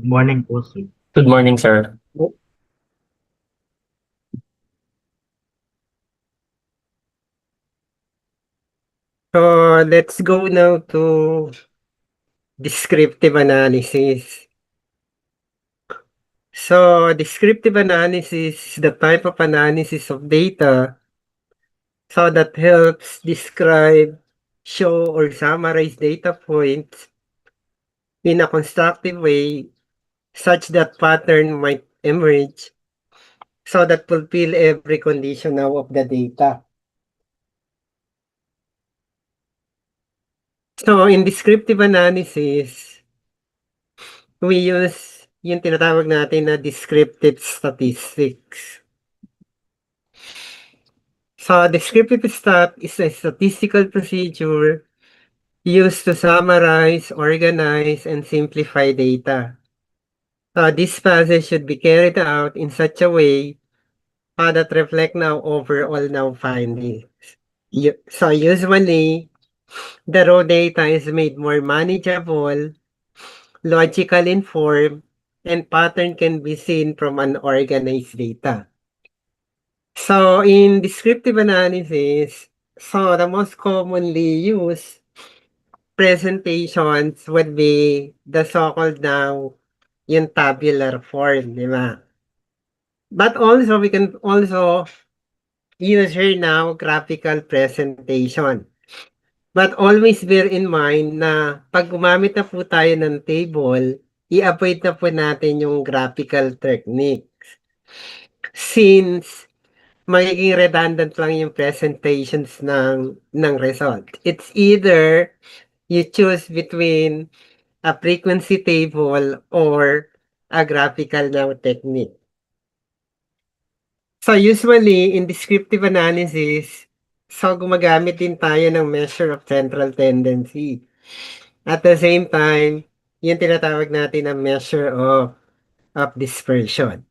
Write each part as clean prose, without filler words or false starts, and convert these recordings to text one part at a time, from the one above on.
morning po, sir. Good morning, sir. So let's go now to descriptive analysis. So descriptive analysis is the type of analysis of data so that helps describe, show, or summarize data points in a constructive way such that pattern might emerge so that fulfill every condition now of the data. So in descriptive analysis, we use yung tinatawag natin na descriptive statistics. So descriptive stat is a statistical procedure used to summarize, organize, and simplify data. This process should be carried out in such a way that reflect now overall now findings. So usually, the raw data is made more manageable, logical informed, and pattern can be seen from unorganized data. So in descriptive analysis, so the most commonly used presentations would be the so-called now yung tabular form, di ba? But also, we can also use here now graphical presentation. But always bear in mind na pag gumamit na po tayo ng table, i-avoid na po natin yung graphical techniques. Since magiging redundant lang yung presentations ng result. It's either you choose between a frequency table or a graphical now technique. So usually in descriptive analysis, so gumagamit din tayo ng measure of central tendency. At the same time, yung tinatawag natin na measure of dispersion.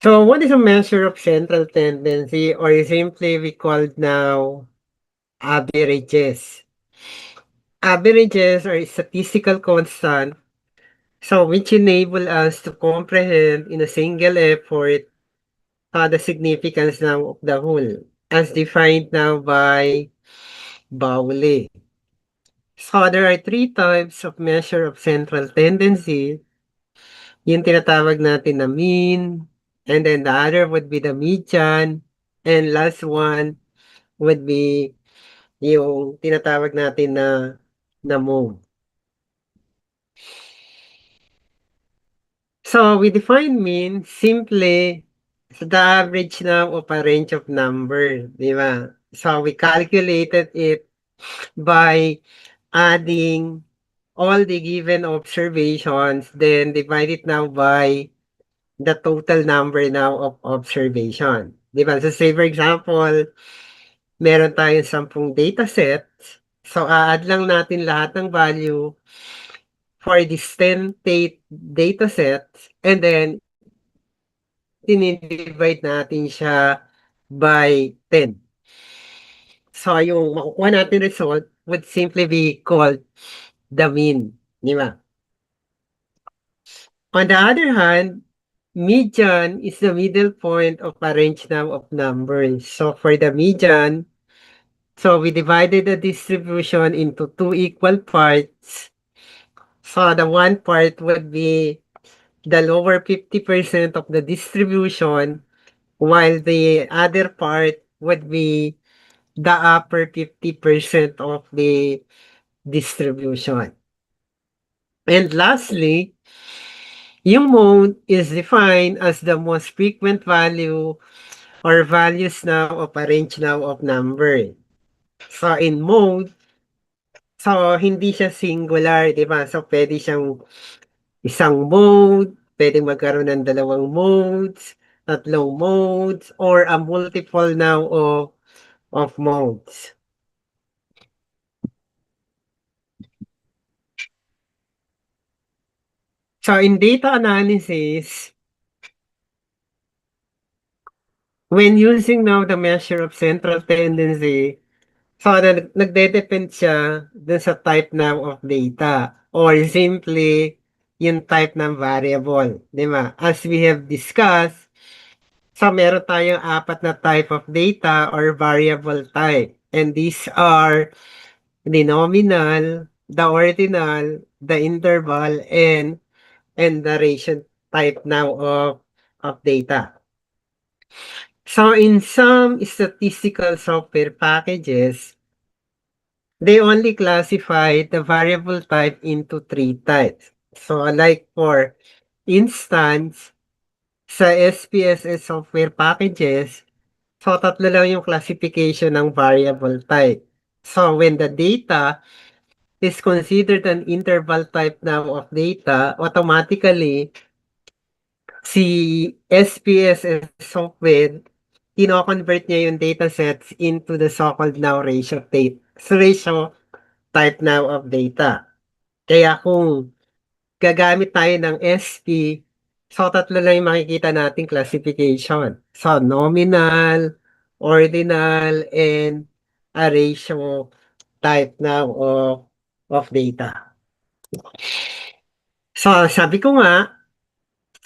So what is a measure of central tendency, or simply we call now averages? Averages are statistical constant, so which enable us to comprehend in a single effort the significance now of the whole, as defined now by Bowley. So there are three types of measure of central tendency. Yung tinatawag natin na mean, and then the other would be the median, and last one would be yung tinatawag natin na mode. So we define mean simply the average now of a range of number, di ba? So we calculated it by adding all the given observations, then divide it now by the total number now of observation. Di ba? So say for example, meron tayong 10 data sets. So add lang natin lahat ng value for this 10 data sets, and then dinidivide natin siya by 10. So yung makukuha natin result would simply be called the mean. Di ba? On the other hand, median is the middle point of a range now of numbers. So for the median, so we divided the distribution into two equal parts. So the one part would be the lower 50% of the distribution, while the other part would be the upper 50% of the distribution. And lastly, yung mode is defined as the most frequent value or values now of a range now of number. So in mode, so hindi siya singular, di ba? So pwede siyang isang mode, pwedeng magkaroon ng dalawang modes, tatlong modes, or a multiple now of modes. So in data analysis, when using now the measure of central tendency, So, nagde-depend siya dun sa type ng of data or simply yung type ng variable, 'di ba? As we have discussed, so meron tayong apat na type of data or variable type. And these are the nominal, the ordinal, the interval, and the ratio type now of data. So in some statistical software packages, they only classify the variable type into three types. So like for instance, sa SPSS software packages, so tatlo lang yung classification ng variable type. So when the data is considered an interval type now of data, automatically si SPSS software, kino-convert niya yung datasets into the so-called now ratio type now of data. Kaya kung gagamit tayo ng SP, so tatlo lang yung makikita nating classification. So nominal, ordinal, and a ratio type now of data. So sabi ko nga,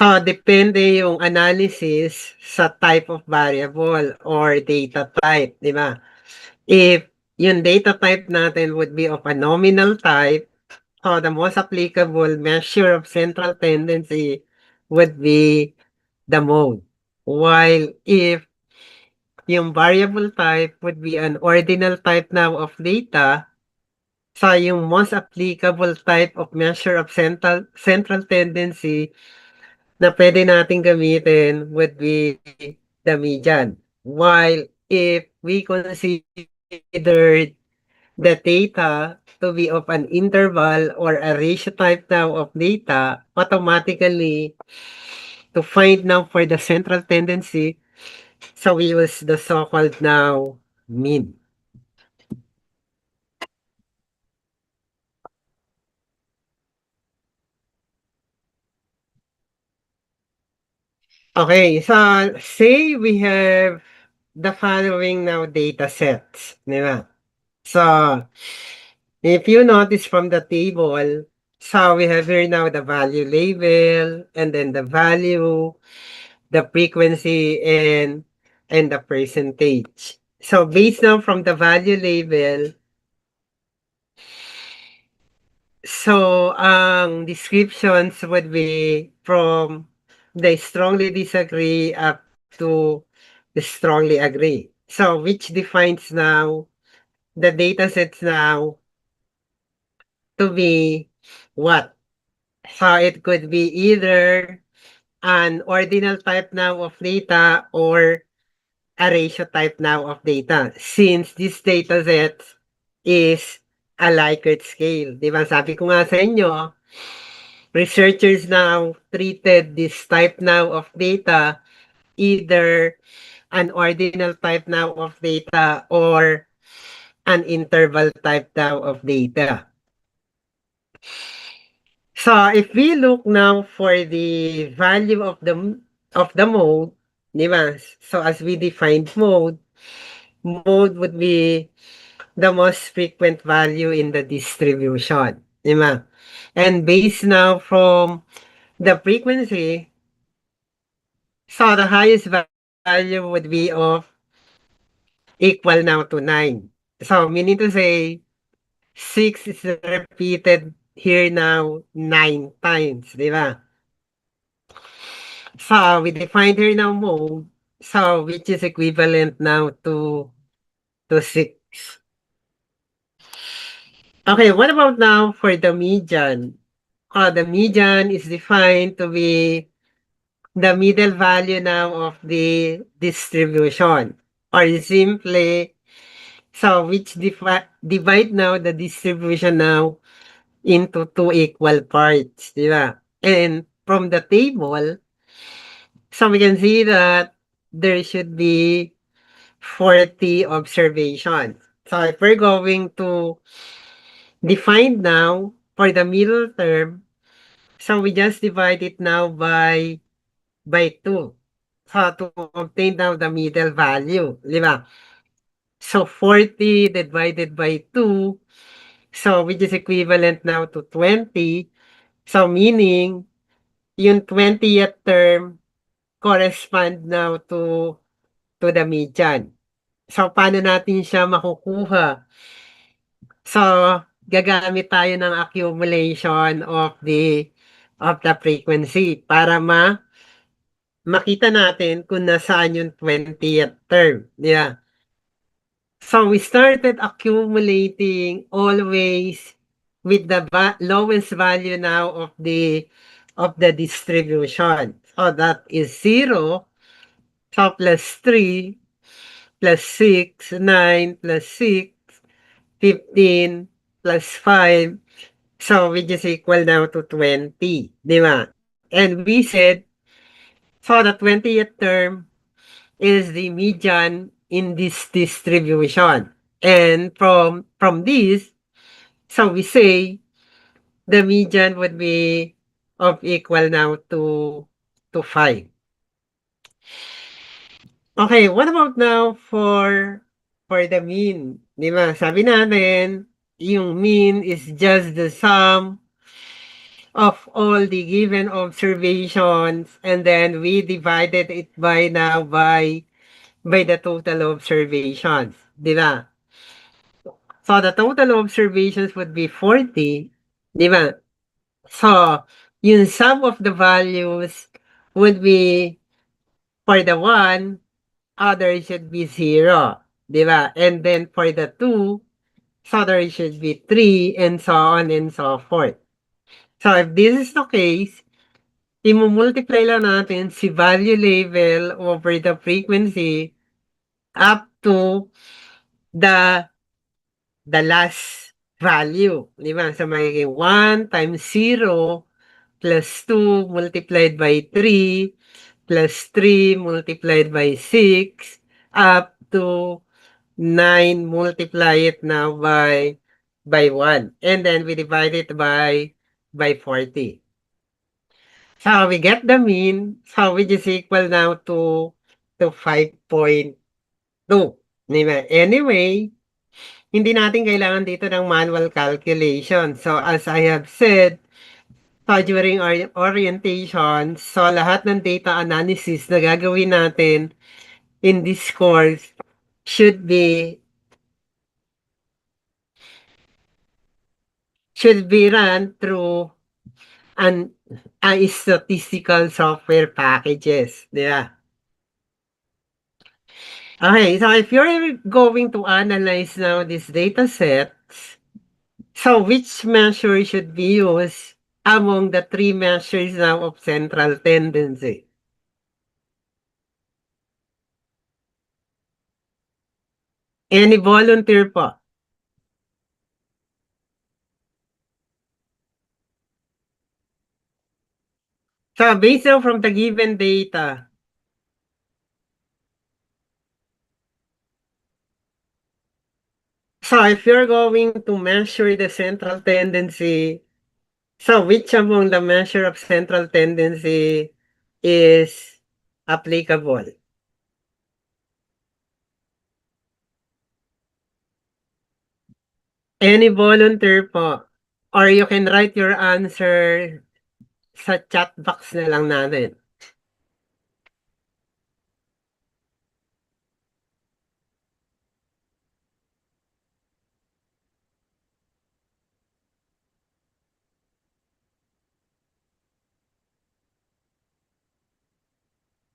so depende yung analysis sa type of variable or data type, di ba? If yung data type natin would be of a nominal type, so the most applicable measure of central tendency would be the mode. While if yung variable type would be an ordinal type now of data, so yung most applicable type of measure of central tendency na pwede nating gamitin would be the median. While if we consider the data to be of an interval or a ratio type now of data, automatically to find now for the central tendency, so we use the so-called now mean. Okay, so say we have the following now data sets, di ba? So, if you notice from the table, so we have here now the value label, and then the value, the frequency, and the percentage. So based now from the value label, so ang descriptions would be from the strongly disagree up to the strongly agree. So which defines now the data sets now to be what? So it could be either an ordinal type now of data or a ratio type now of data. Since this data set is a Likert scale. Di ba? Sabi ko nga sa inyo, researchers now treated this type now of data either an ordinal type now of data or an interval type now of data. So if we look now for the value of the mode, di ba? So as we defined mode would be the most frequent value in the distribution, di ba? And based now from the frequency, so the highest value would be of equal now to 9. So meaning to say 6 is repeated here now 9 times, di ba? So we define here now mode, so which is equivalent now to 6. Okay, what about now for the median? The median is defined to be the middle value now of the distribution, or simply, so which divide now the distribution now into two equal parts, di ba? And from the table, so we can see that there should be 40 observations. So if we're going to define now for the middle term, so we just divide it now by 2. So to obtain now the middle value, di ba? So 40 divided by 2, so which is equivalent now to 20. So meaning, yung 20th term correspond now to the median. So paano natin siya makukuha? So gagamit tayo ng accumulation of the frequency para makita natin kung nasaan yung 20th term. Yeah. So we started accumulating always with the lowest value now of the distribution. So that is 0, so plus 3, plus 6, 9, plus 6, 15, plus 5. So which is equal now to 20. Di ba? And we said, so the 20th term is the median in this distribution. And from this, so we say the median would be of equal now to 5. Okay, what about now for the mean? Di ba? Sabi natin, yung mean is just the sum of all the given observations, and then we divided it by now by the total observations. Di ba? So the total observations would be 40. Di ba? So, yung sum of the values would be for the 1, other should be 0. Di ba? And then for the 2, so there should be 3, and so on and so forth. So if this is the case, i-multiply lang natin si value level over the frequency up to the last value. Di ba? So magiging 1 times 0 plus 2 multiplied by 3 plus 3 multiplied by 6 up to 9, multiply it now by 1. And then we divide it by 40. So we get the mean, so which is equal now to 5.2. Diba? Anyway, hindi natin kailangan dito ng manual calculation. So as I have said, so during our orientation, so lahat ng data analysis na gagawin natin in this course should be run through an statistical software packages. Yeah. Okay, so if you're going to analyze now this data sets, so which measure should be used among the three measures now of central tendency? Any volunteer po? So based now from the given data, so if you're going to measure the central tendency, so which among the measure of central tendency is applicable? Any volunteer po? Or you can write your answer sa chat box na lang natin.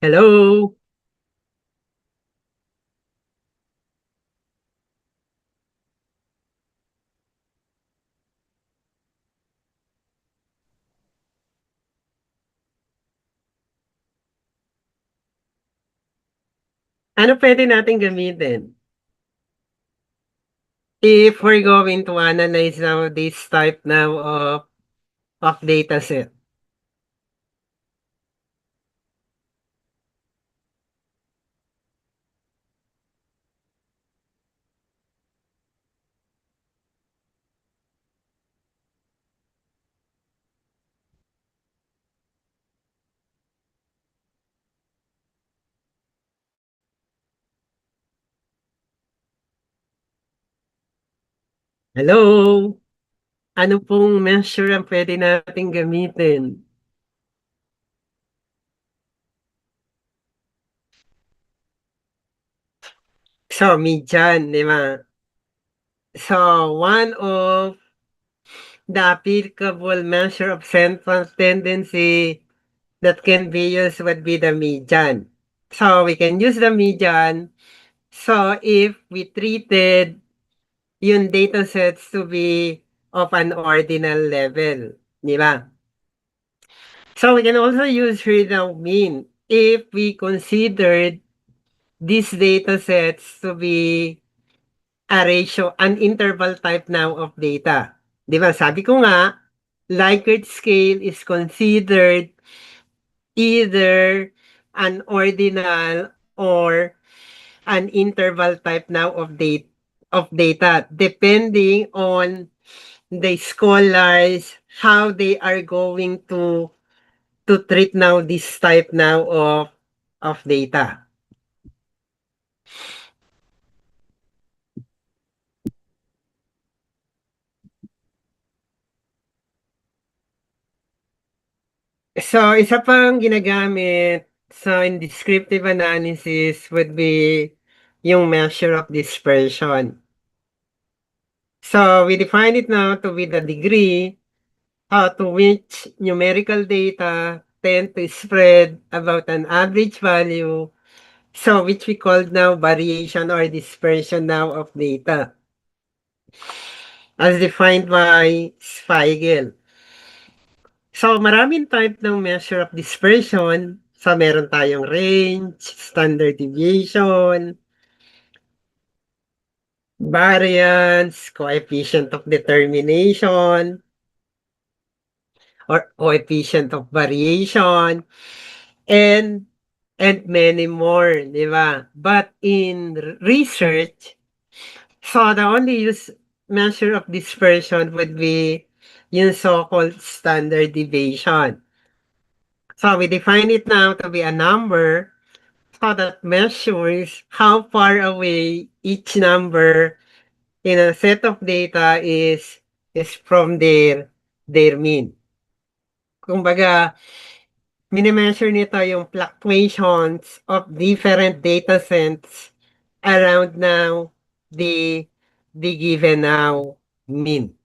Hello? Ano pwede natin gamitin? If we're going to analyze now this type now of data set. Hello? Ano pong measure ang pwede nating gamitin? So, median, di ba? So, one of the applicable measure of central tendency that can be used would be the median. So, we can use the median. So, if we treated yung data sets to be of an ordinal level, di ba? So, we can also use here the mean if we considered these data sets to be a ratio, an interval type now of data. Di ba? Sabi ko nga, Likert scale is considered either an ordinal or an interval type now of data depending on the scholars how they are going to treat now this type now of data. So, isa pang ginagamit sa in descriptive analysis would be yung measure of dispersion. So, we define it now to be the degree to which numerical data tend to spread about an average value, so which we call now variation or dispersion now of data, as defined by Spiegel. So, maraming type ng measure of dispersion. So, meron tayong range, standard deviation, variance, coefficient of determination, or coefficient of variation, and many more, di ba? But in research, so the only use measure of dispersion would be yung so-called standard deviation. So we define it now to be a number so that measures how far away each number in a set of data is from their mean. Kumbaga, mini-measure nito yung fluctuations of different data sets around now the given now mean.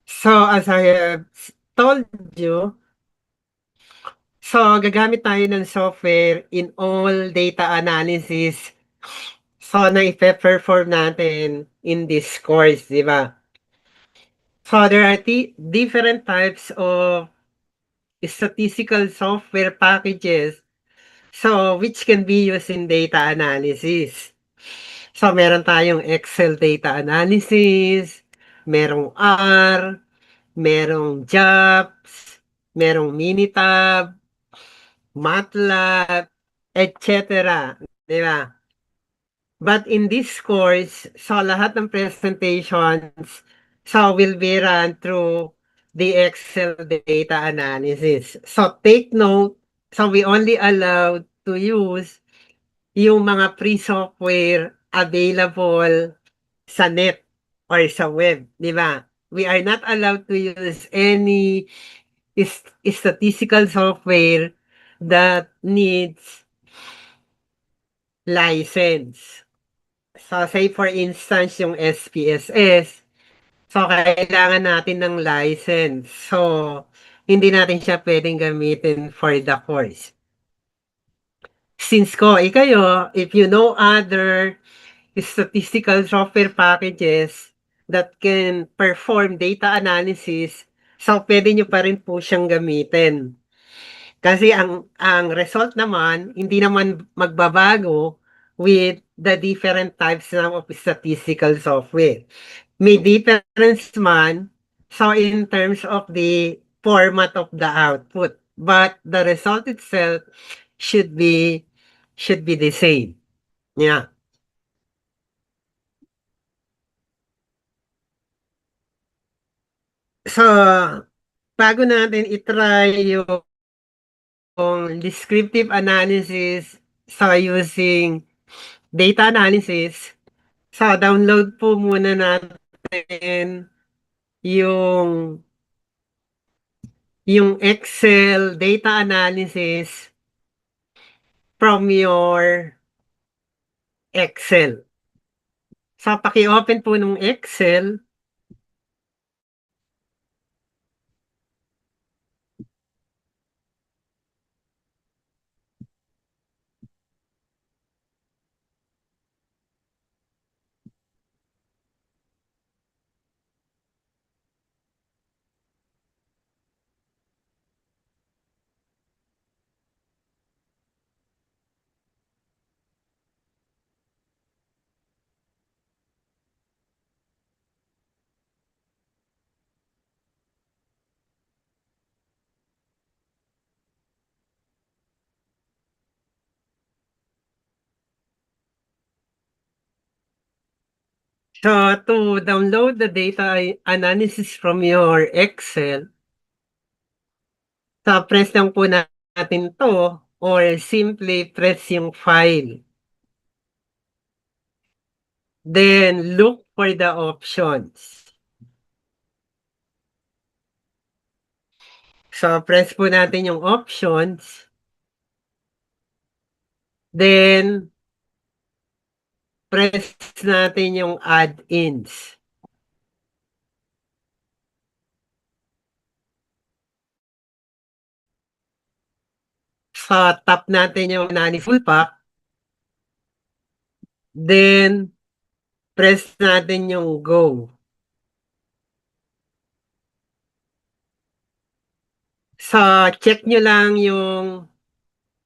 So as I have told you, so gagamit tayo ng software in all data analysis so na ipe-perform natin in this course, di ba? So there are different types of statistical software packages so which can be used in data analysis. So meron tayong Excel data analysis, merong R, merong JAPS, merong Minitab, MATLAB, etc. Di ba? But in this course, so lahat ng presentations so will be run through the Excel data analysis. So take note, so we only allowed to use yung mga free software available sa net or sa web, di ba? We are not allowed to use any statistical software that needs license. So, say for instance, yung SPSS, so kailangan natin ng license. So, hindi natin siya pwedeng gamitin for the course. Since ko, kayo, if you know other statistical software packages that can perform data analysis, so pwede nyo pa rin po siyang gamitin. Kasi ang result naman, hindi naman magbabago with the different types of statistical software. May difference man, so in terms of the format of the output, but the result itself should be the same. Yeah. So, bago natin itry yung descriptive analysis sa using data analysis. So, download po muna natin yung yung Excel data analysis from your Excel. So, paki-open po ng Excel. So, to download the data analysis from your Excel, so press lang po natin to or simply press yung file. Then, look for the options. So, press po natin yung options. Then, press natin yung add-ins. So, tap natin yung analysis full pack. Then, press natin yung go. So, check nyo lang yung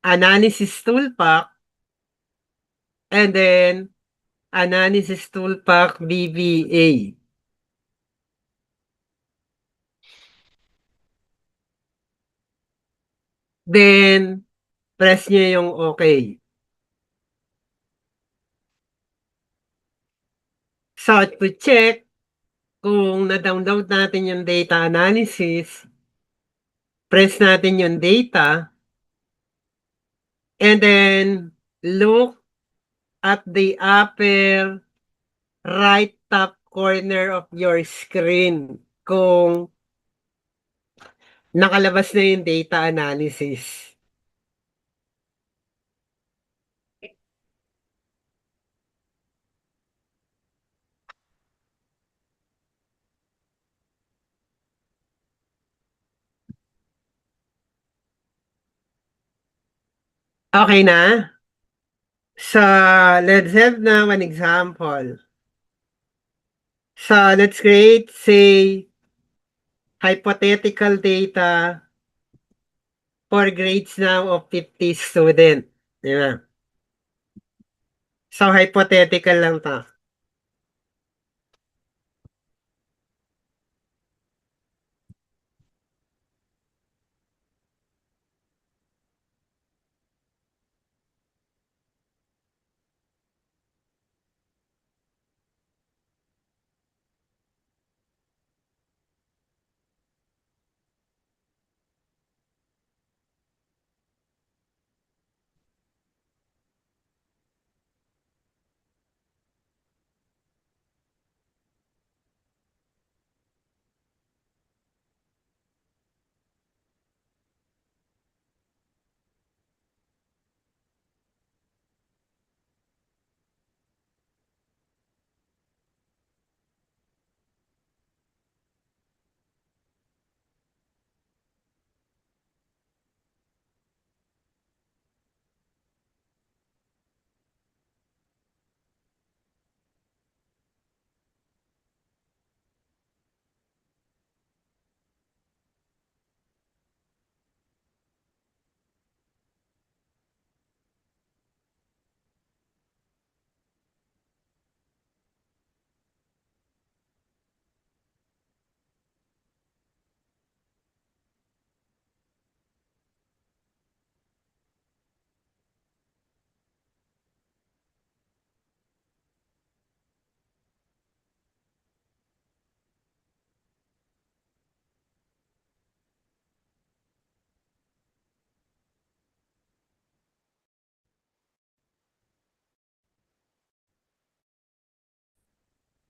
analysis toolpack and then analysis toolpack BBA. Then, press nyo yung okay. So, to check kung na-download natin yung data analysis, press natin yung data and then look at the upper right top corner of your screen kung nakalabas na yung data analysis. Okay na? So, let's have now an example. So, let's create, say, hypothetical data for grades now of 50 student. Di ba? So, hypothetical lang to.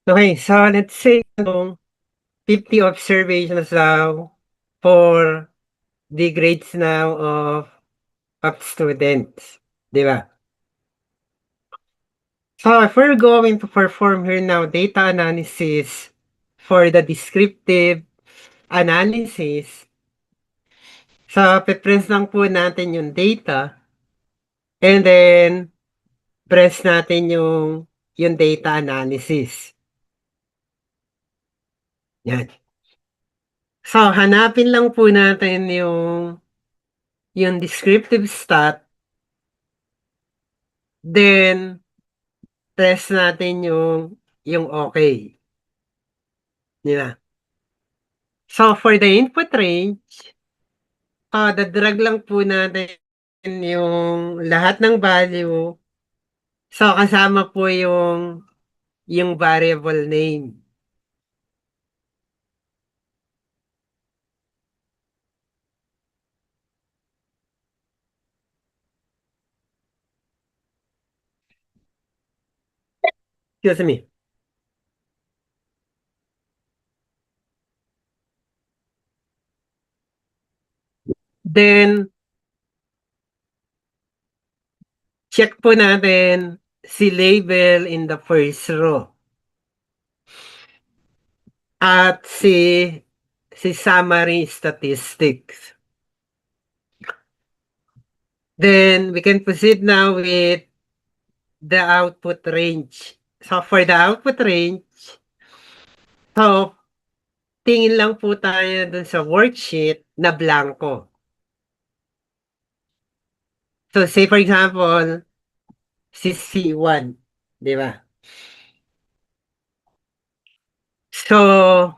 Okay, so let's say 50 observations now for the grades now of students, 'di ba? So if we're going to perform here now data analysis for the descriptive analysis, so pe-press lang po natin yung data and then press natin yung data analysis. Yan. So hanapin lang po natin yung descriptive stat, then press natin yung okay, 'di ba? So for the input range, dadrag lang po natin yung lahat ng value. So kasama po yung variable name. Excuse me. Then check po natin si label in the first row at si summary statistics. Then we can proceed now with the output range. So for the output range, so tingin lang po tayo dun sa worksheet na blanco. So say for example, si C1, di ba? So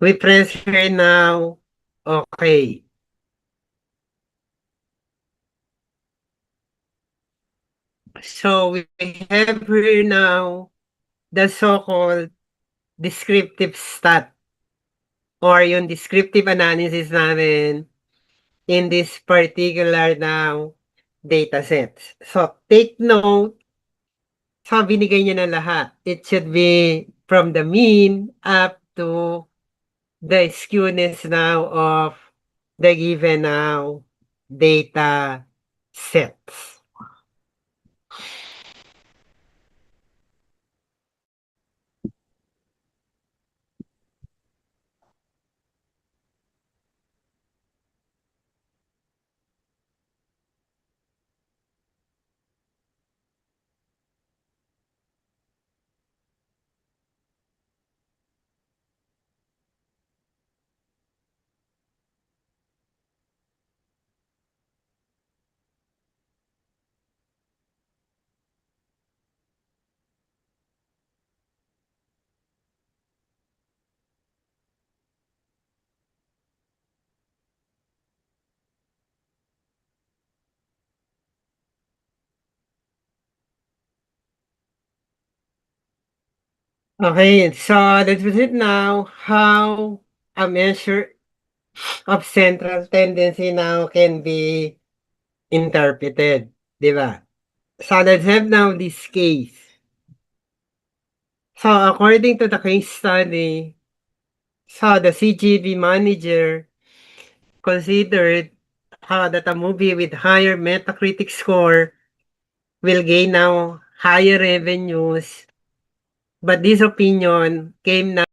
we press here now, okay. So we have here now the so-called descriptive stat or yung descriptive analysis namin in this particular now data sets. So take note, so binigay niya na lahat. It should be from the mean up to the skewness now of the given now data sets. Okay, so let's visit now how a measure of central tendency now can be interpreted, di ba? So let's have now this case. So according to the case study, so the CGV manager considered that a movie with higher Metacritic score will gain now higher revenues, but this opinion came now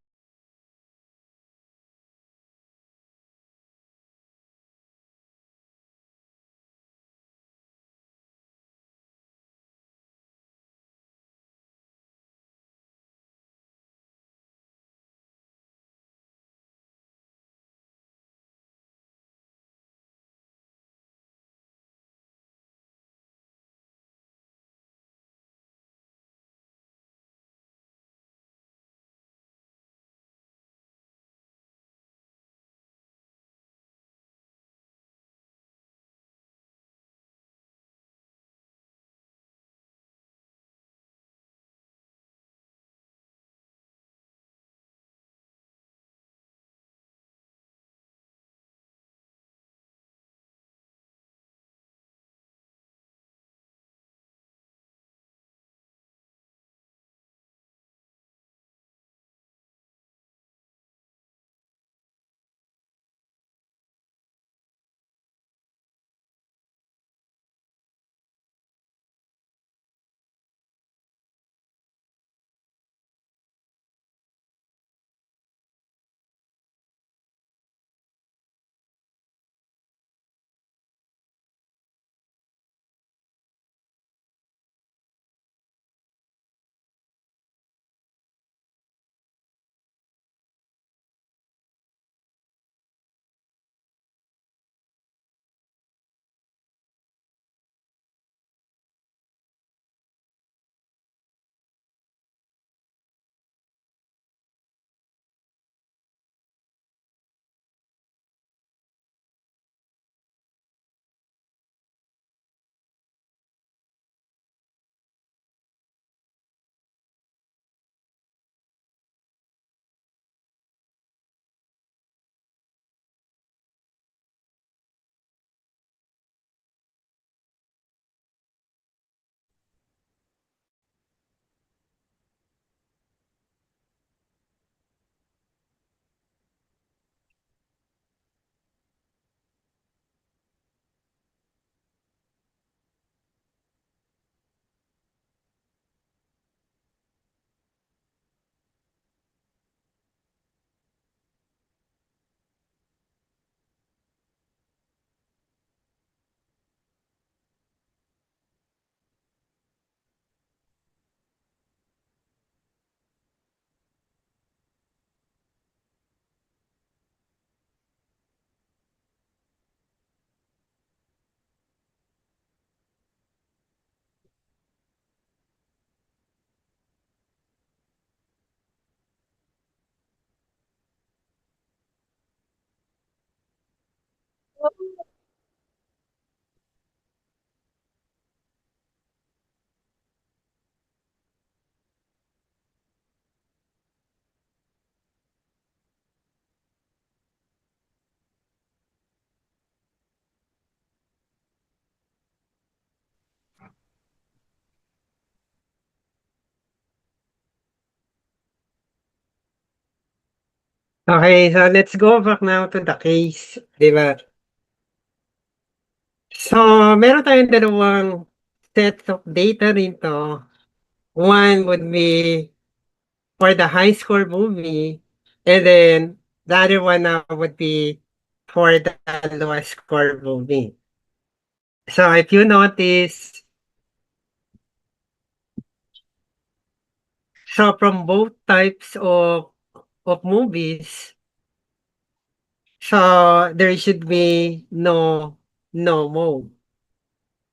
Okay, so let's go back now to the case, 'di ba? So, meron tayong dalawang sets of data rito. One would be for the high score movie, and then the other one now would be for the low score movie. So, if you notice, so from both types of movies, so there should be no mode.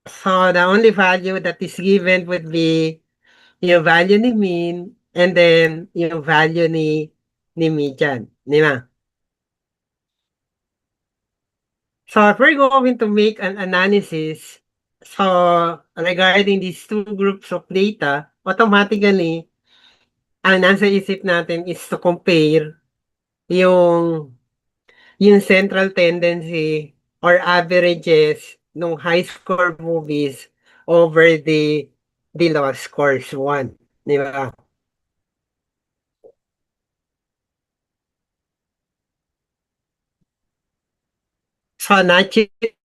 So, the only value that is given would be yung value ni mean and then yung value ni median, 'di ba? So, if we're going to make an analysis, so regarding these two groups of data, automatically, ang nasa isip natin is to compare yung yung central tendency or averages ng high score movies over the low scores one, 'di ba? So, naturally,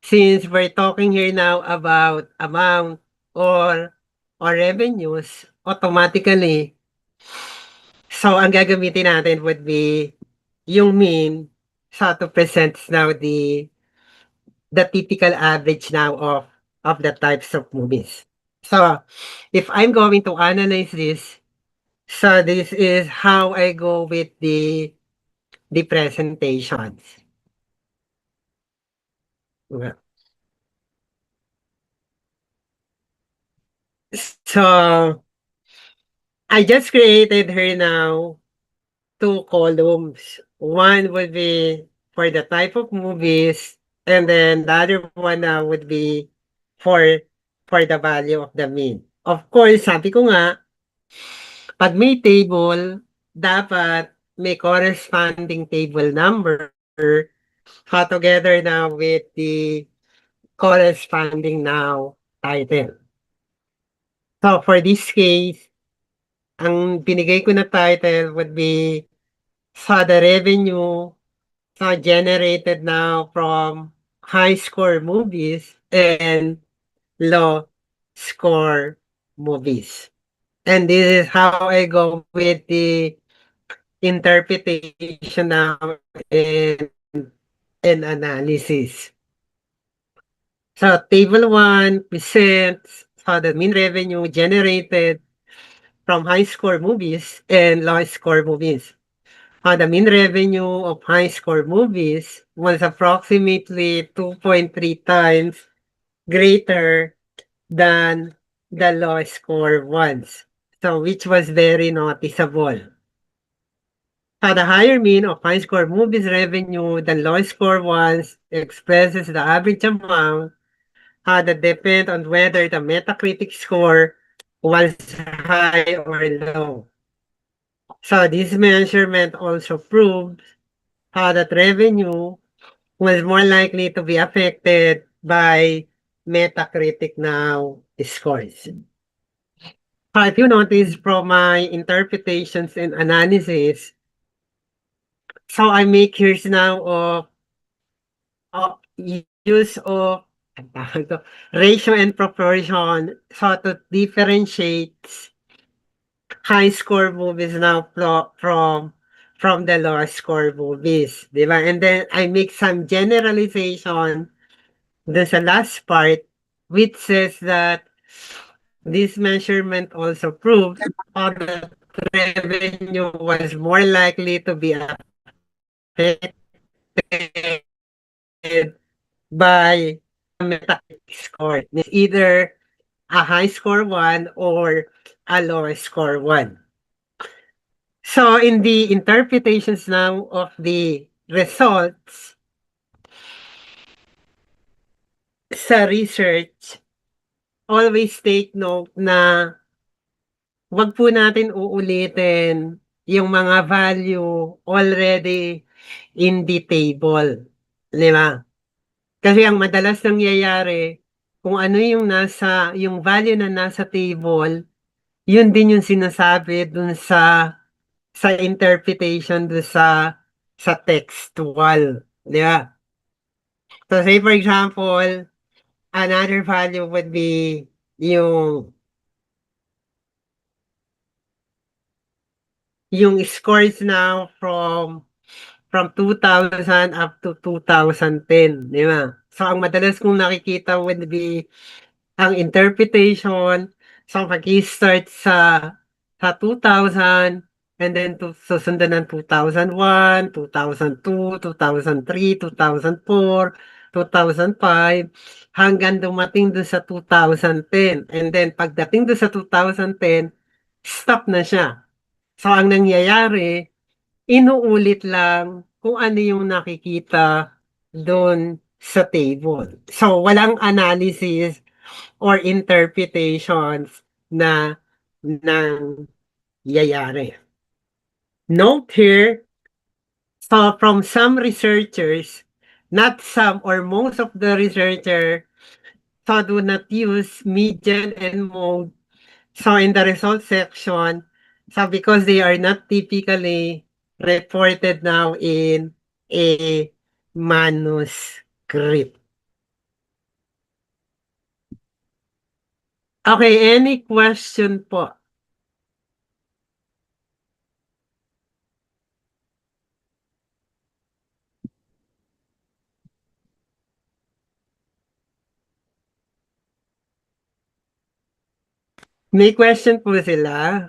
since we're talking here now about amount or revenues, automatically, so ang gagamitin natin would be yung mean so to present now the typical average now of the types of movies. So if I'm going to analyze this, so this is how I go with the presentations. So I just created here now two columns. One would be for the type of movies, and then the other one would be for for the value of the mean. Of course, sabi ko nga, pag may table, dapat may corresponding table number together now with the corresponding now title. So for this case, ang binigay ko na title would be sa the revenue generated now from high score movies and low score movies. And this is how I go with the interpretation now and analysis. So table 1 presents the mean revenue generated from high score movies and low score movies. The mean revenue of high score movies was approximately 2.3 times greater than the low score ones. So which was very noticeable. The higher mean of high score movies revenue than low score ones expresses the average amount that depend on whether the Metacritic score was high or low. So this measurement also proves that revenue was more likely to be affected by Metacritic now scores. If you notice from my interpretations and analysis, so I make here's now of use of ang tawag to, ratio and proportion so to differentiate high score movies now from the low score movies, di ba? And then I make some generalization dun sa last part which says that this measurement also proves that revenue was more likely to be affected by Metacritic score. It's either a high score one or a low score one. So in the interpretations now of the results sa research, always take note na wag po natin uulitin yung mga value already in the table, 'di ba? Kasi ang madalas nangyayari kung ano yung value na nasa table, yun din yung sinasabi dun sa interpretation dun sa textual, di ba? So say for example, another value would be yung scores now from 2000 up to 2010, di ba? So ang madalas kong nakikita would be ang interpretation, so mag-i-start sa 2000 and then susundan ng 2001, 2002, 2003, 2004, 2005 hanggang dumating dun sa 2010. And then pagdating dun sa 2010, stop na siya. So ang nangyayari, inuulit lang kung ano yung nakikita doon sa table. So walang analysis or interpretations na nangyayari. Note here, so from some researchers, not some or most of the researchers, so do not use median and mode. So in the result section, so because they are not typically reported now in a manuscript. Okay, any question po? May question po sila?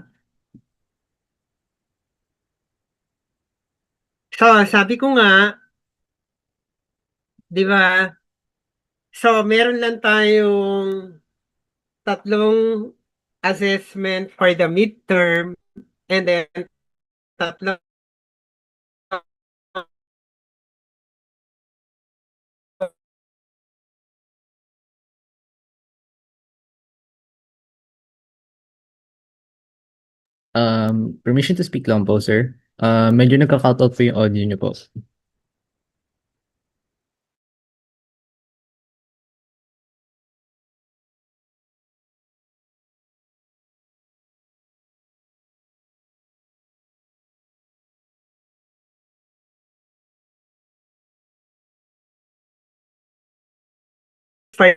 So, sabi ko nga, di ba? So, meron lang tayong tatlong assessment for the midterm and then tatlong Permission to speak lang po, sir. Medyo nagka-cut out po yung audio niyo po. for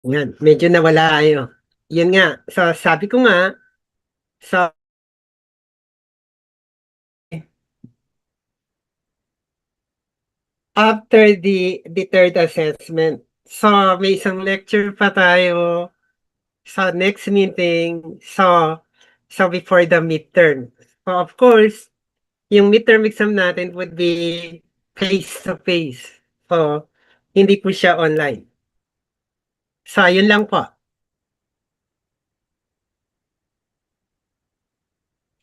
yan, medyo nawala kayo. Yun nga, so sabi ko nga, so after the third assessment, so may isang lecture pa tayo sa next meeting, so before the midterm. So of course, yung midterm exam natin would be face-to-face. So, hindi po siya online. So, yun lang po.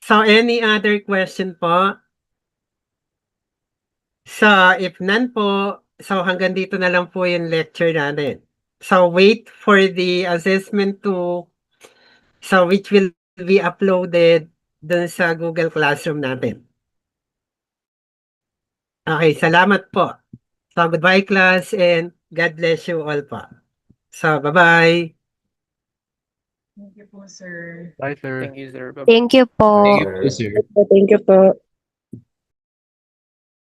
So, any other question po? So, if none po, so hanggang dito na lang po yung lecture natin. So, wait for the assessment to, so which will be uploaded dun sa Google Classroom natin. Okay, salamat po. So, goodbye class and God bless you all po. So, bye-bye. Thank you po, sir. Bye, sir. Thank you, sir. Bye-bye. Thank you po. Thank you, sir. Thank you po.